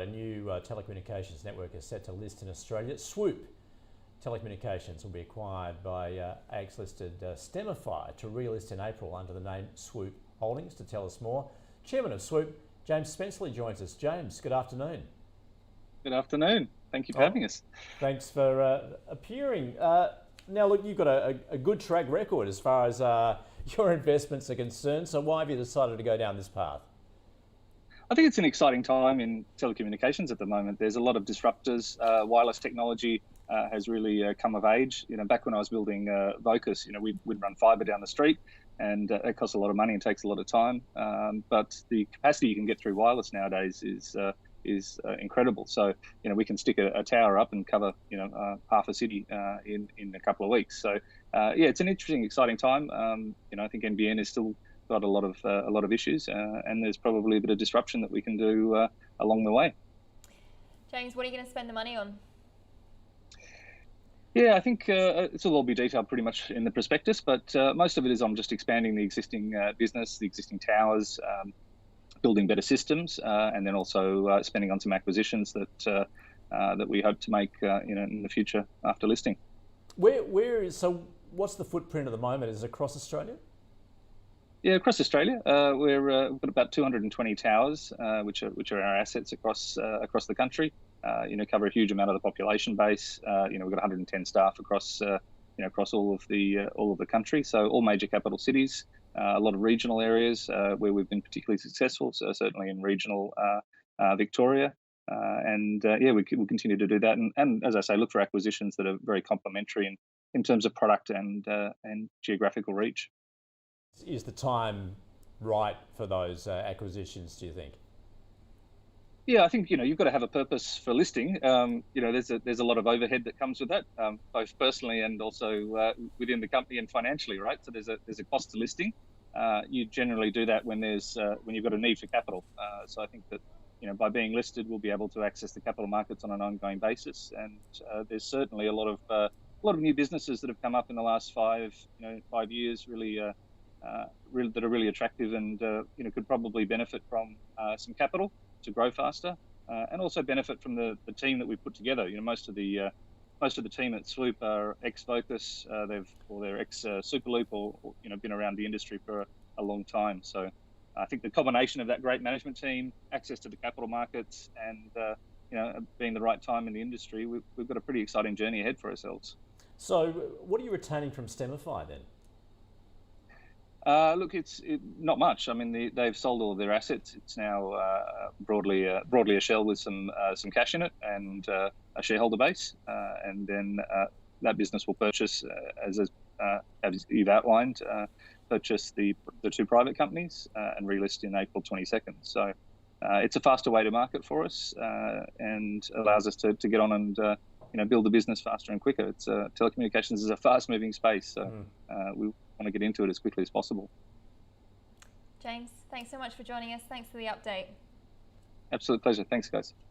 a new telecommunications network is set to list in Australia. Swoop Telecommunications will be acquired by ASX-listed Stemify to relist in April under the name Swoop Holdings. To tell us more, Chairman of Swoop, James Spenceley, joins us. James, good afternoon. Good afternoon. Thank you for having us. Thanks for appearing. Now, look, you've got a good track record as far as your investments are concerned, so why have you decided to go down this path? I think it's an exciting time in telecommunications at the moment. There's a lot of disruptors. Wireless technology has really come of age. Back when I was building Vocus, we'd run fibre down the street, and it costs a lot of money and takes a lot of time. But the capacity you can get through wireless nowadays is incredible. So we can stick a tower up and cover half a city in a couple of weeks. So yeah, it's an interesting, exciting time. I think NBN is still got a lot of issues, and there's probably a bit of disruption that we can do along the way. James, what are you going to spend the money on? Yeah, I think this will all be detailed pretty much in the prospectus, but most of it is I'm just expanding the existing business, the existing towers, building better systems, and then also spending on some acquisitions that we hope to make in the future after listing. So what's the footprint at the moment? Is it across Australia? Yeah, across Australia, we've got about 220 towers, which are our assets across the country. Cover a huge amount of the population base. We've got 110 staff across all of the country. So all major capital cities, a lot of regional areas where we've been particularly successful. So certainly in regional Victoria, we'll continue to do that. And as I say, look for acquisitions that are very complementary in terms of product and geographical reach. Is the time right for those acquisitions, do you think? Yeah, I think you've got to have a purpose for listing. There's a lot of overhead that comes with that, both personally and also within the company and financially, right? So there's a cost to listing. You generally do that when you've got a need for capital. So I think that by being listed, we'll be able to access the capital markets on an ongoing basis. And there's certainly a lot of new businesses that have come up in the last 5 years, really that are really attractive and could probably benefit from some capital to grow faster, and also benefit from the team that we've put together. Most of the team at Swoop are ex-Vocus, they're ex-Superloop, or been around the industry for a long time. So I think the combination of that great management team, access to the capital markets, and being the right time in the industry, we've got a pretty exciting journey ahead for ourselves. So what are you retaining from Stemify then? Look, it's not much. I mean, they've sold all of their assets. It's now broadly a shell with some cash in it and a shareholder base, and then that business will purchase, as you've outlined, purchase the 2 private companies and relist in April 22nd. So it's a faster way to market for us, and allows us to get on and build the business faster and quicker. It's telecommunications is a fast-moving space, so we want to get into it as quickly as possible. James, thanks so much for joining us. Thanks for the update. Absolute pleasure. Thanks, guys.